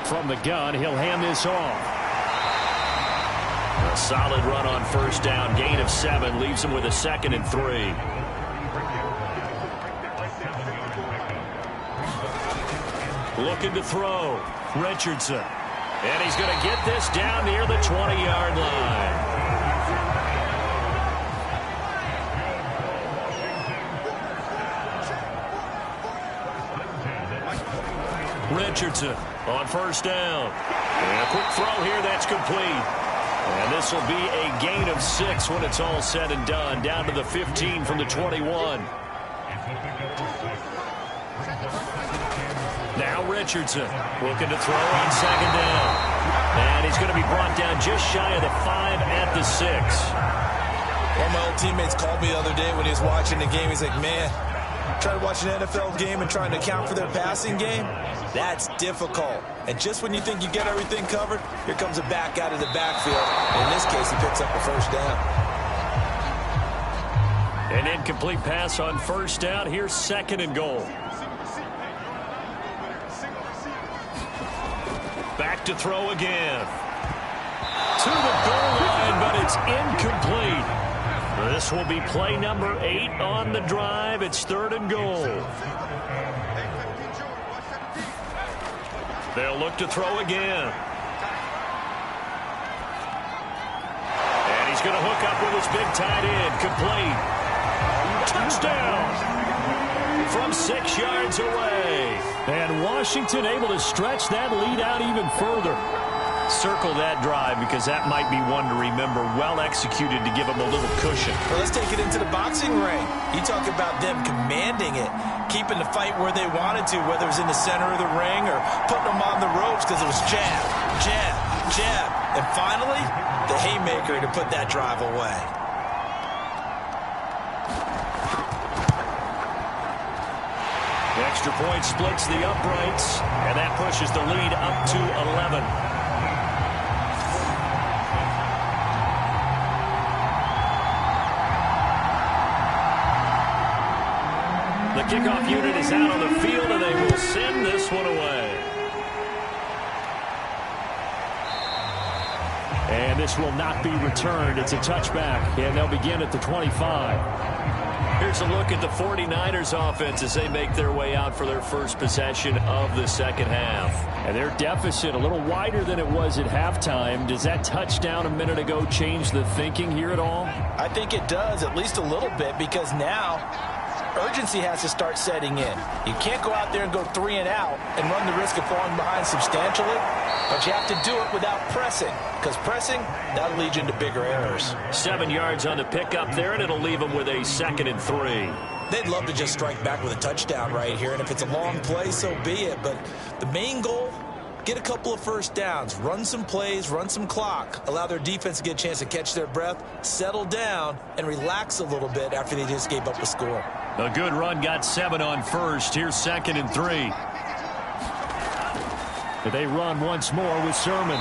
[SPEAKER 4] From the gun, he'll hand this off.
[SPEAKER 2] A solid run on 1st down. Gain of 7 leaves him with a 2nd and 3. Looking to throw. Richardson. And he's going to get this down near the 20-yard line. Richardson on 1st down. And a quick throw here, that's complete. And this will be a gain of 6 when it's all said and done. Down to the 15 from the 21. Now Richardson looking to throw on 2nd down. And he's going to be brought down just shy of the 5 at the 6.
[SPEAKER 3] One of my old teammates called me the other day when he was watching the game. He's like, man, trying to watch an NFL game and trying to account for their passing game, that's difficult. And just when you think you get everything covered, here comes a back out of the backfield. And in this case, he picks up a 1st down.
[SPEAKER 2] An incomplete pass on 1st down. Here's 2nd and goal. Back to throw again. To the goal line, but it's incomplete. This will be play number 8 on the drive. It's 3rd and goal. They'll look to throw again. And he's going to hook up with his big tight end. Complete. Touchdown. From 6 yards away.
[SPEAKER 4] And Washington able to stretch that lead out even further.
[SPEAKER 2] Circle that drive because that might be one to remember. Well executed to give them a little cushion.
[SPEAKER 3] Well, let's take it into the boxing ring. You talk about them commanding it, keeping the fight where they wanted to, whether it was in the center of the ring or putting them on the ropes because it was jab, jab, jab. And finally, the haymaker to put that drive away.
[SPEAKER 2] The extra point splits the uprights, and that pushes the lead up to 11. The kickoff unit is out on the field, and they will send this one away.
[SPEAKER 4] And this will not be returned. It's a touchback, and they'll begin at the 25.
[SPEAKER 2] Here's a look at the 49ers offense as they make their way out for their first possession of the 2nd half.
[SPEAKER 4] And their deficit a little wider than it was at halftime. Does that touchdown a minute ago change the thinking here at all?
[SPEAKER 3] I think it does, at least a little bit, because now urgency has to start setting in. You can't go out there and go 3 and out and run the risk of falling behind substantially, but you have to do it without pressing, because pressing, that'll lead you into bigger errors.
[SPEAKER 2] 7 yards on the pickup there, and it'll leave them with a 2nd and 3.
[SPEAKER 3] They'd love to just strike back with a touchdown right here, and if it's a long play, so be it. But the main goal, get a couple of 1st downs, run some plays, run some clock, allow their defense to get a chance to catch their breath, settle down, and relax a little bit after they just gave up a score.
[SPEAKER 2] A good run got 7 on 1st. Here's 2nd and 3.
[SPEAKER 4] They run once more with Sermon.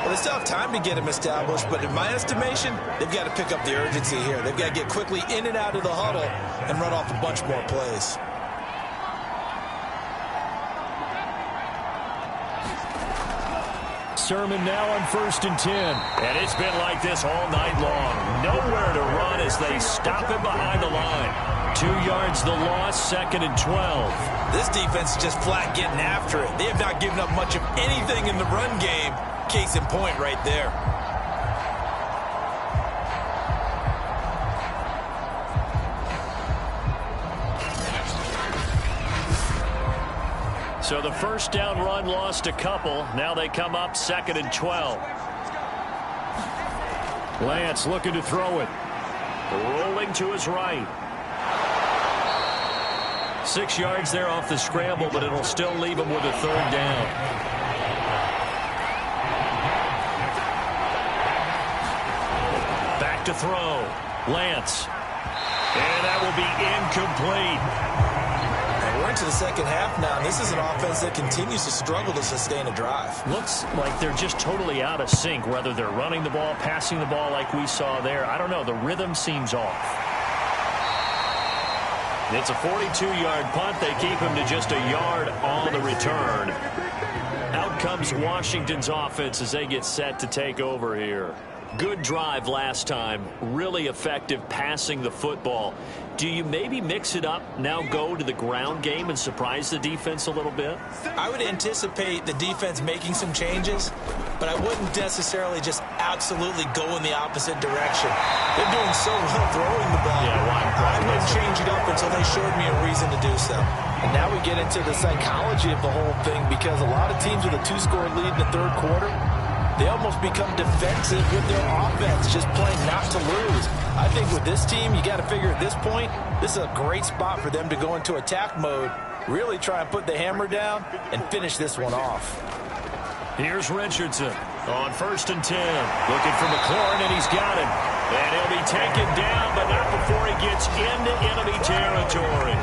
[SPEAKER 3] Well, they still have time to get him established, but in my estimation, they've got to pick up the urgency here. They've got to get quickly in and out of the huddle and run off a bunch more plays.
[SPEAKER 4] Sermon now on 1st and 10.
[SPEAKER 2] And it's been like this all night long. Nowhere to run as they stop him behind the line. 2 yards the loss, 2nd and 12.
[SPEAKER 3] This defense is just flat getting after it. They have not given up much of anything in the run game. Case in point right there.
[SPEAKER 2] So the first down run lost a couple. Now they come up 2nd and 12. Lance looking to throw it. Rolling to his right. 6 yards there off the scramble, but it'll still leave him with a 3rd down. Back to throw. Lance. And that will be incomplete.
[SPEAKER 3] We're into the second half now, and this is an offense that continues to struggle to sustain a drive.
[SPEAKER 2] Looks like they're just totally out of sync, whether they're running the ball, passing the ball like we saw there. I don't know. The rhythm seems off. It's a 42-yard punt. They keep him to just a yard on the return. Out comes Washington's offense as they get set to take over here. Good drive last time. Really effective passing the football. Do you maybe mix it up, now go to the ground game and surprise the defense a little bit?
[SPEAKER 3] I would anticipate the defense making some changes, but I wouldn't necessarily just absolutely go in the opposite direction. They're doing so well throwing the ball.
[SPEAKER 2] Yeah,
[SPEAKER 3] I wouldn't change it up until they showed me a reason to do so.
[SPEAKER 6] And now we get into the psychology of the whole thing, because a lot of teams with a 2-score lead in the third quarter, they almost become defensive with their offense, just playing not to lose. I think with this team, you got to figure at this point, this is a great spot for them to go into attack mode, really try and put the hammer down and finish this one off.
[SPEAKER 2] Here's Richardson on 1st and 10. Looking for McLaurin, and he's got him. And he'll be taken down, but not before he gets into enemy territory.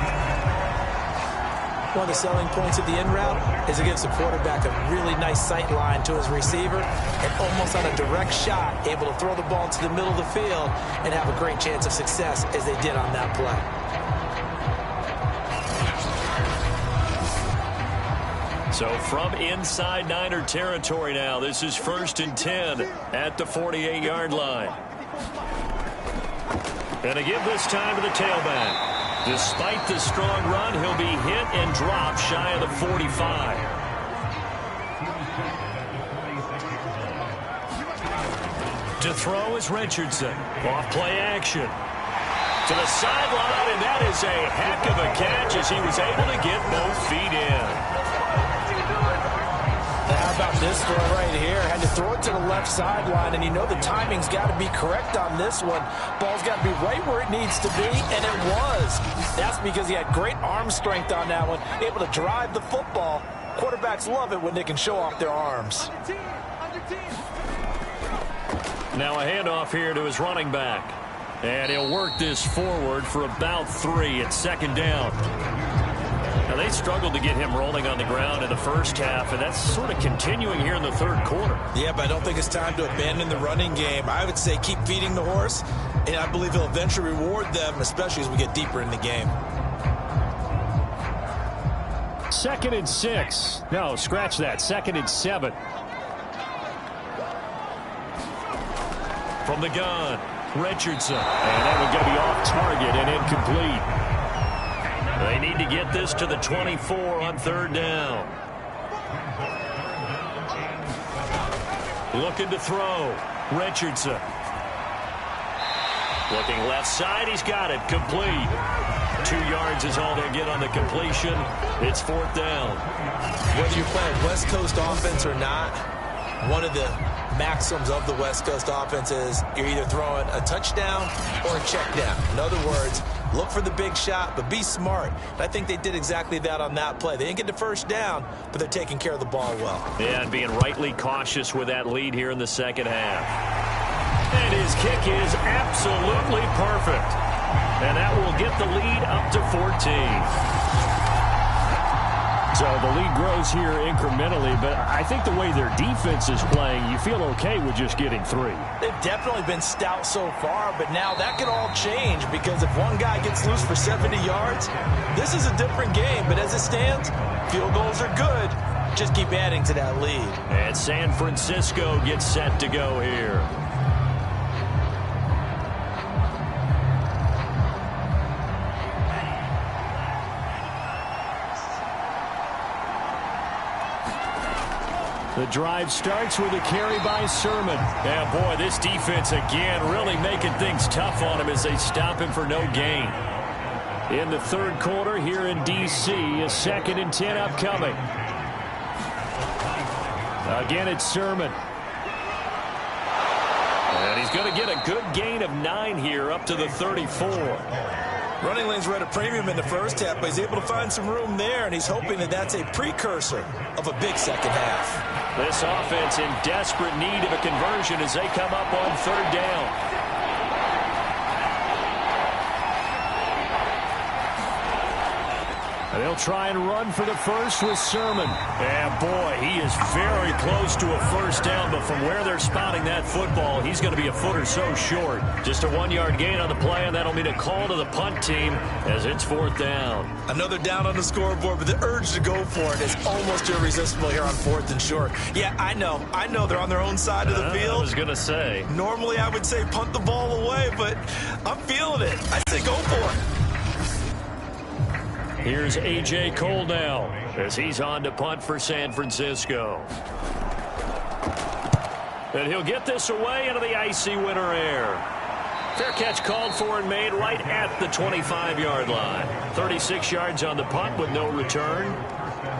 [SPEAKER 3] One of the selling points of the in route is it gives the quarterback a really nice sight line to his receiver and almost on a direct shot able to throw the ball to the middle of the field and have a great chance of success as they did on that play.
[SPEAKER 2] So from inside Niner territory now, this is 1st and 10 at the 48-yard line. And to give this time to the tailback. Despite the strong run, he'll be hit and dropped shy of the 45. To throw is Richardson. Off play action. To the sideline, and that is a heck of a catch as he was able to get both feet in.
[SPEAKER 6] How about this throw right here? Had to throw it to the left sideline, and you know the timing's got to be correct on this one. Ball's got to be right where it needs to be, and it was. That's because he had great arm strength on that one, able to drive the football. Quarterbacks love it when they can show off their arms.
[SPEAKER 2] Now a handoff here to his running back. And he'll work this forward for about 3 at 2nd down. Now, they struggled to get him rolling on the ground in the first half, and that's sort of continuing here in the third quarter.
[SPEAKER 3] Yeah, but I don't think it's time to abandon the running game. I would say keep feeding the horse, and I believe he'll eventually reward them, especially as we get deeper in the game.
[SPEAKER 2] 2nd and 6. No, scratch that. 2nd and 7. From the gun, Richardson. And that one going to be off target and incomplete. They need to get this to the 24 on 3rd down. Looking to throw. Richardson. Looking left side. He's got it. Complete. 2 yards is all they'll get on the completion. It's 4th down.
[SPEAKER 3] Whether you're playing West Coast offense or not, one of the maxims of the West Coast offense is you're either throwing a touchdown or a check down. In other words, look for the big shot, but be smart. And I think they did exactly that on that play. They didn't get the first down, but they're taking care of the ball well.
[SPEAKER 2] Yeah, and being rightly cautious with that lead here in the second half. And his kick is absolutely perfect. And that will get the lead up to 14. So the lead grows here incrementally, but I think the way their defense is playing, you feel okay with just getting 3.
[SPEAKER 3] They've definitely been stout so far, but now that could all change because if one guy gets loose for 70 yards, this is a different game. But as it stands, field goals are good. Just keep adding to that lead.
[SPEAKER 2] And San Francisco gets set to go here. The drive starts with a carry by Sermon. Yeah, boy, this defense again really making things tough on him as they stop him for no gain. In the third quarter here in D.C., a 2nd and 10 upcoming. Again, it's Sermon. And he's going to get a good gain of 9 here up to the 34.
[SPEAKER 3] Running lanes were at a premium in the first half, but he's able to find some room there, and he's hoping that that's a precursor of a big second half.
[SPEAKER 2] This offense in desperate need of a conversion as they come up on 3rd down. They'll try and run for the first with Sermon. And boy, he is very close to a first down, but from where they're spotting that football, he's going to be a foot or so short. Just a 1-yard gain on the play, and that'll mean a call to the punt team as it's 4th down.
[SPEAKER 3] Another down on the scoreboard, but the urge to go for it is almost irresistible here on 4th and short. Yeah, I know they're on their own side of the field.
[SPEAKER 2] I was going to say.
[SPEAKER 3] Normally I would say punt the ball away, but I'm feeling it. I say go for it.
[SPEAKER 2] Here's A.J. Cole now as he's on to punt for San Francisco. And he'll get this away into the icy winter air. Fair catch called for and made right at the 25-yard line. 36 yards on the punt with no return.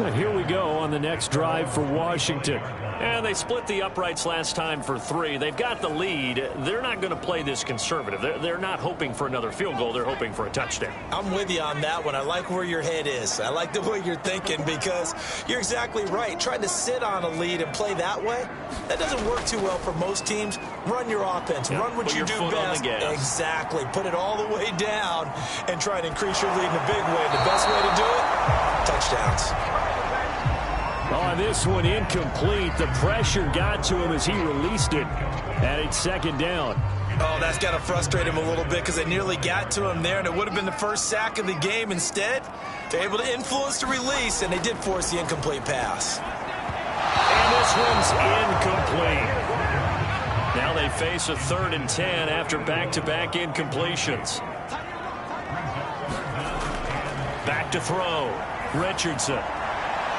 [SPEAKER 2] And here we go on the next drive for Washington. And they split the uprights last time for 3. They've got the lead. They're not going to play this conservative. They're not hoping for another field goal. They're hoping for a touchdown.
[SPEAKER 3] I'm with you on that one. I like where your head is. I like the way you're thinking because you're exactly right. Trying to sit on a lead and play that way, that doesn't work too well for most teams. Run your offense.
[SPEAKER 2] Yeah,
[SPEAKER 3] run what you do best. Exactly. Put it all the way down and try and increase your lead in a big way. The best way to do it, touchdowns.
[SPEAKER 2] On this one, incomplete. The pressure got to him as he released it. And it's 2nd down.
[SPEAKER 3] Oh, that's got to frustrate him a little bit because they nearly got to him there, and it would have been the first sack of the game. Instead, they're able to influence the release, and they did force the incomplete pass.
[SPEAKER 2] And this one's incomplete. Now they face a 3rd and 10 after back-to-back incompletions. Back to throw. Richardson.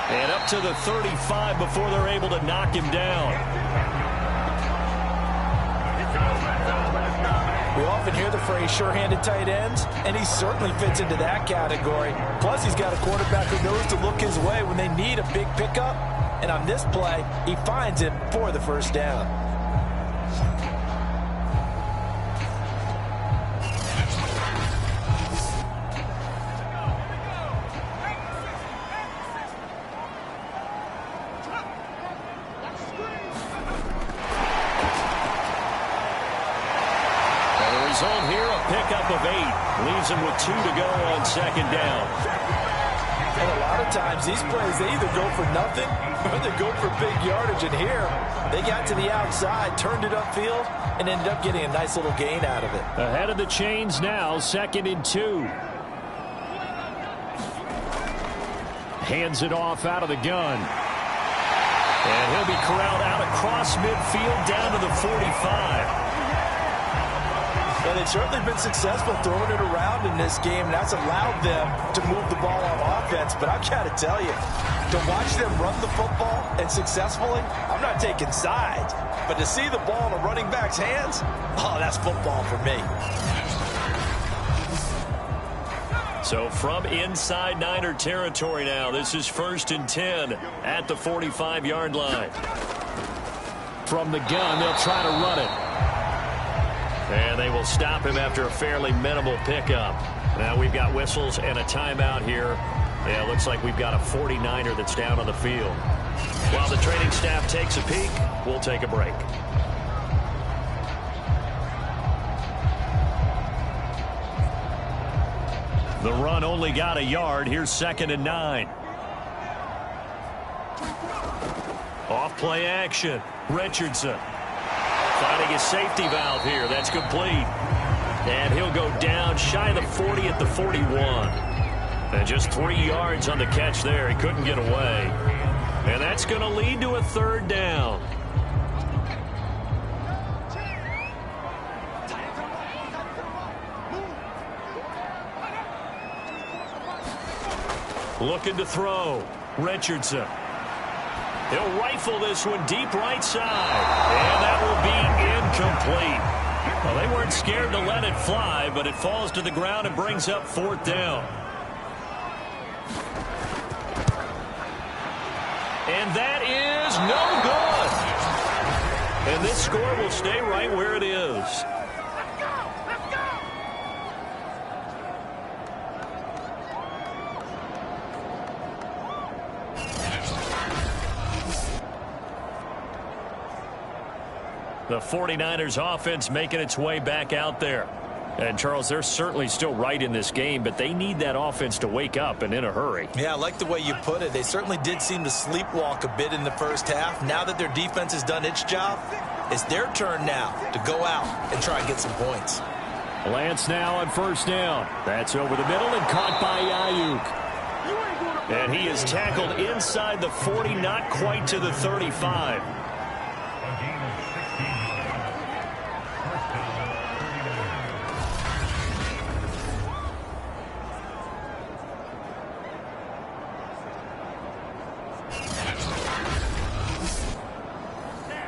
[SPEAKER 2] And up to the 35 before they're able to knock him down.
[SPEAKER 3] We often hear the phrase sure-handed tight ends, and he certainly fits into that category. Plus, he's got a quarterback who knows to look his way when they need a big pickup. And on this play, he finds him for the first down.
[SPEAKER 2] Result here, a pickup of 8. Leaves him with 2 to go on 2nd down.
[SPEAKER 3] And a lot of times, these plays, they either go for nothing or they go for big yardage. And here, they got to the outside, turned it upfield, and ended up getting a nice little gain out of it.
[SPEAKER 2] Ahead of the chains now, 2nd and 2. Hands it off out of the gun. And he'll be corralled out across midfield down to the 45.
[SPEAKER 3] Well, they've certainly been successful throwing it around in this game, and that's allowed them to move the ball on offense. But I've got to tell you, to watch them run the football and successfully, I'm not taking sides. But to see the ball in a running back's hands, oh, that's football for me.
[SPEAKER 2] So from inside Niner territory now, this is 1st and 10 at the 45-yard line. From the gun, they'll try to run it. And they will stop him after a fairly minimal pickup. Now we've got whistles and a timeout here. Yeah, it looks like we've got a 49er that's down on the field. While the training staff takes a peek, we'll take a break. The run only got a yard. Here's 2nd and 9. Off play action. Richardson. Finding his safety valve here. That's complete. And he'll go down shy of the 40 at the 41. And just 3 yards on the catch there. He couldn't get away. And that's going to lead to a 3rd down. Looking to throw. Richardson. He'll rifle this one deep right side. And that will be incomplete. Well, they weren't scared to let it fly, but it falls to the ground and brings up 4th down. And that is no good. And this score will stay right where it is. The 49ers offense making its way back out there. And, Charles, they're certainly still right in this game, but they need that offense to wake up and in a hurry.
[SPEAKER 3] Yeah, I like the way you put it. They certainly did seem to sleepwalk a bit in the first half. Now that their defense has done its job, it's their turn now to go out and try and get some points.
[SPEAKER 2] Lance now on 1st down. That's over the middle and caught by Ayuk. And he is tackled inside the 40, not quite to the 35.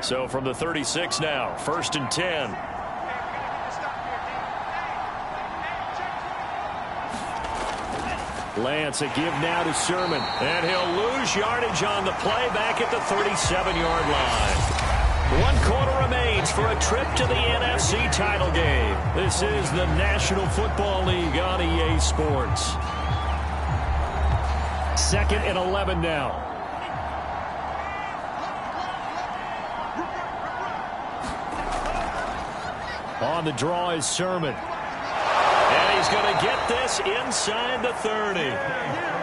[SPEAKER 2] So from the 36 now, 1st and 10. Lance, a give now to Sermon. And he'll lose yardage on the play back at the 37-yard line. 1 quarter remains for a trip to the NFC title game. This is the National Football League on EA Sports. 2nd and 11 now. On the draw is Sermon. And he's going to get this inside the 30.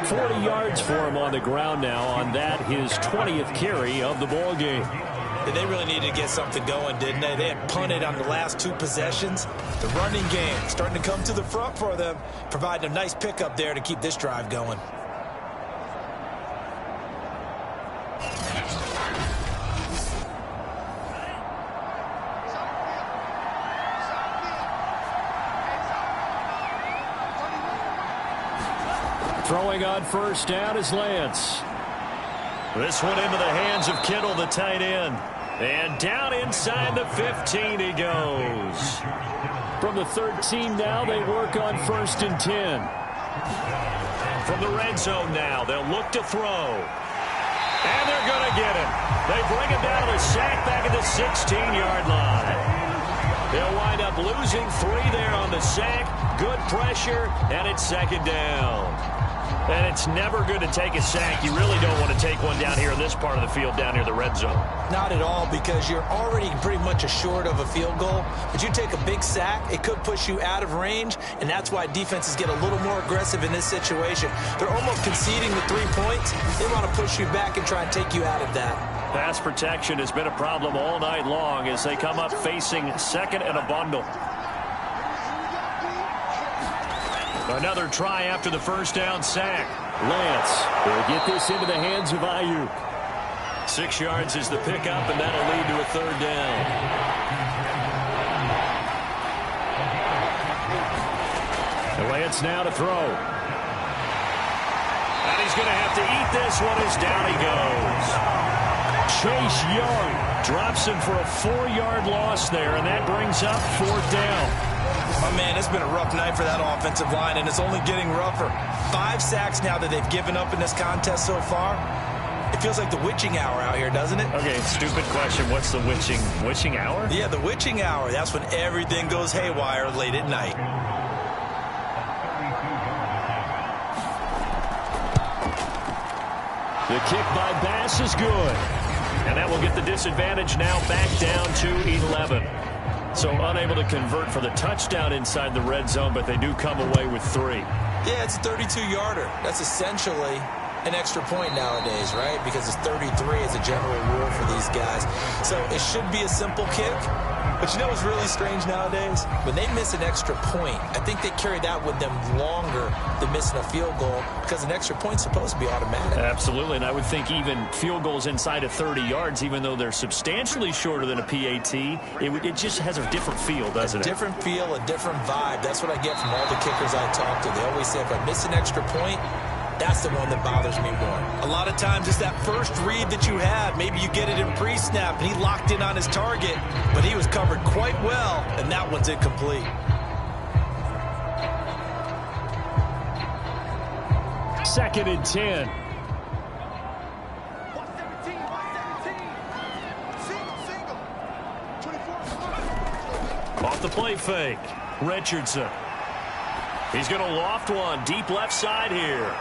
[SPEAKER 2] 40 yards for him on the ground now on that, his 20th carry of the ball game.
[SPEAKER 3] They really needed to get something going, didn't they? They had punted on the last 2 possessions. The running game starting to come to the front for them, providing a nice pickup there to keep this drive going.
[SPEAKER 2] Throwing on 1st down is Lance. This one into the hands of Kittle, the tight end. And down inside the 15 he goes. From the 13 now, they work on 1st and 10. From the red zone now, they'll look to throw. And they're going to get him. They bring him down to the sack back at the 16-yard line. They'll wind up losing 3 there on the sack. Good pressure, and it's 2nd down. And it's never good to take a sack. You really don't want to take one down here in this part of the field, down near the red zone.
[SPEAKER 3] Not at all, because you're already pretty much assured of a field goal. But you take a big sack, it could push you out of range, and that's why defenses get a little more aggressive in this situation. They're almost conceding the 3 points. They want to push you back and try and take you out of that.
[SPEAKER 2] Pass protection has been a problem all night long as they come up facing 2nd and a bundle. Another try after the 1st down sack. Lance will get this into the hands of Ayuk. 6 yards is the pickup, and that'll lead to a 3rd down. And Lance now to throw. And he's going to have to eat this one as down he goes. Chase Young drops him for a 4-yard loss there, and that brings up 4th down.
[SPEAKER 3] Oh, man, it's been a rough night for that offensive line, and it's only getting rougher. 5 sacks now that they've given up in this contest so far. It feels like the witching hour out here, doesn't it?
[SPEAKER 2] Okay, stupid question. What's the witching hour?
[SPEAKER 3] Yeah, the witching hour. That's when everything goes haywire late at night.
[SPEAKER 2] The kick by Bass is good. And that will get the disadvantage now back down to 11. So unable to convert for the touchdown inside the red zone, but they do come away with 3.
[SPEAKER 3] Yeah, it's a 32-yarder. That's essentially an extra point nowadays, right? Because it's 33 as a general rule for these guys. So it should be a simple kick. But you know what's really strange nowadays? When they miss an extra point, I think they carry that with them longer than missing a field goal because an extra point's supposed to be automatic.
[SPEAKER 2] Absolutely, and I would think even field goals inside of 30 yards, even though they're substantially shorter than a PAT, it just has a different feel, doesn't it?
[SPEAKER 3] A different feel, a different vibe. That's what I get from all the kickers I talk to. They always say, if I miss an extra point, That's the one that bothers me more. A lot of times it's that first read that you have. Maybe you get it in pre-snap, and he locked in on his target, but he was covered quite well, and that one's incomplete.
[SPEAKER 4] Second and 10.
[SPEAKER 2] Off the play fake. Richardson. He's going to loft one deep left side here.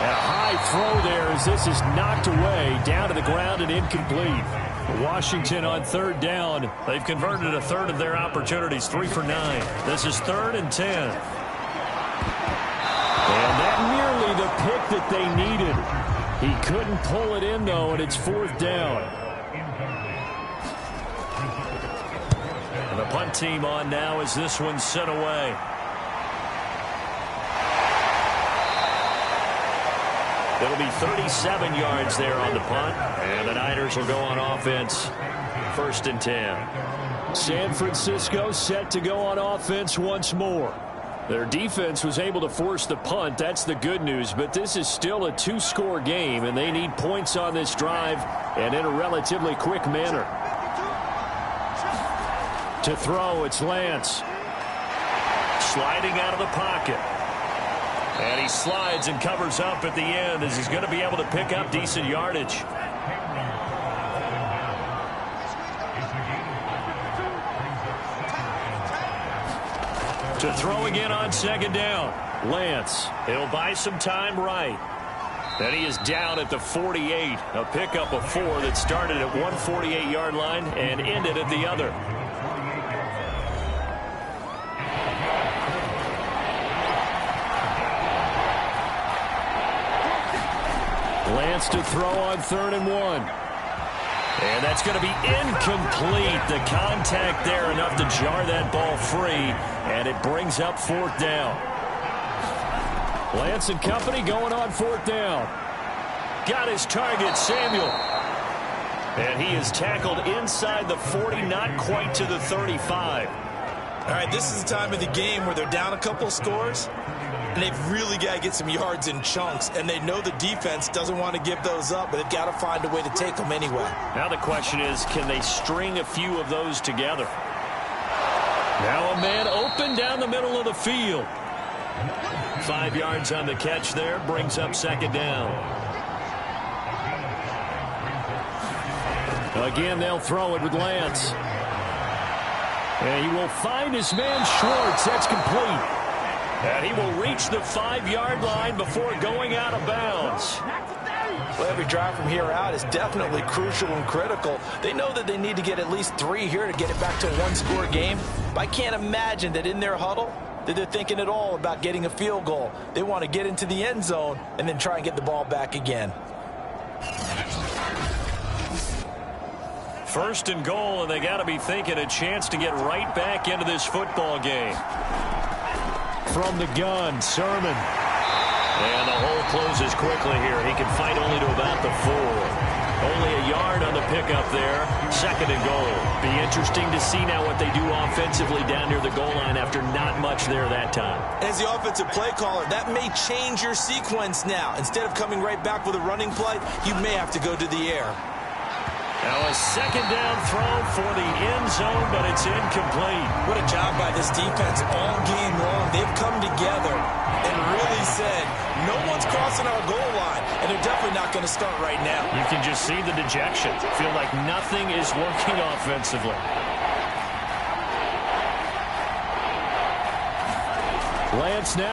[SPEAKER 4] And a high throw there as this is knocked away down to the ground and incomplete. Washington on third down.
[SPEAKER 2] They've converted a third of their opportunities, 3 for 9. This is 3rd and 10.
[SPEAKER 4] And that nearly the pick that they needed. He couldn't pull it in, though, and it's 4th down.
[SPEAKER 2] And the punt team on now as this one's sent away. It'll be 37 yards there on the punt. And the Niners will go on offense. 1st and 10.
[SPEAKER 4] San Francisco set to go on offense once more. Their defense was able to force the punt. That's the good news. But this is still a 2-score game, and they need points on this drive and in a relatively quick manner. To throw, it's Lance.
[SPEAKER 2] Sliding out of the pocket. And he slides and covers up at the end as he's going to be able to pick up decent yardage. To throw again on 2nd down. Lance. He'll buy some time right. Then he is down at the 48. A pickup of 4 that started at 148-yard line and ended at the other.
[SPEAKER 4] Lance to throw on 3rd and 1.
[SPEAKER 2] And that's going to be incomplete. The contact there enough to jar that ball free, and it brings up 4th down.
[SPEAKER 4] Lance and company going on 4th down.
[SPEAKER 2] Got his target, Samuel. And he is tackled inside the 40, not quite to the 35.
[SPEAKER 3] All right, this is the time of the game where they're down a couple of scores, and they've really got to get some yards in chunks, and they know the defense doesn't want to give those up, but they've got to find a way to take them anyway.
[SPEAKER 2] Now the question is, can they string a few of those together? Now a man open down the middle of the field. 5 yards on the catch there, brings up 2nd down.
[SPEAKER 4] Again, they'll throw it with Lance. And he will find his man Schwartz. That's complete.
[SPEAKER 2] And he will reach the 5-yard line before going out of bounds.
[SPEAKER 6] Well, every drive from here out is definitely crucial and critical. They know that they need to get at least 3 here to get it back to a 1-score game. But I can't imagine that in their huddle that they're thinking at all about getting a field goal. They want to get into the end zone and then try and get the ball back again.
[SPEAKER 2] 1st and goal, and they got to be thinking a chance to get right back into this football game.
[SPEAKER 4] From the gun, Sermon.
[SPEAKER 2] And the hole closes quickly here. He can fight only to about the 4. Only a yard on the pickup there. 2nd and goal. Be interesting to see now what they do offensively down near the goal line after not much there that time.
[SPEAKER 3] As the offensive play caller, that may change your sequence now. Instead of coming right back with a running play, you may have to go to the air.
[SPEAKER 2] Now a 2nd down throw for the end zone, but it's incomplete.
[SPEAKER 3] What a job by this defense all game long. They've come together and really said, no one's crossing our goal line, and they're definitely not going to start right now.
[SPEAKER 2] You can just see the dejection. Feel like nothing is working offensively.
[SPEAKER 4] Lance now.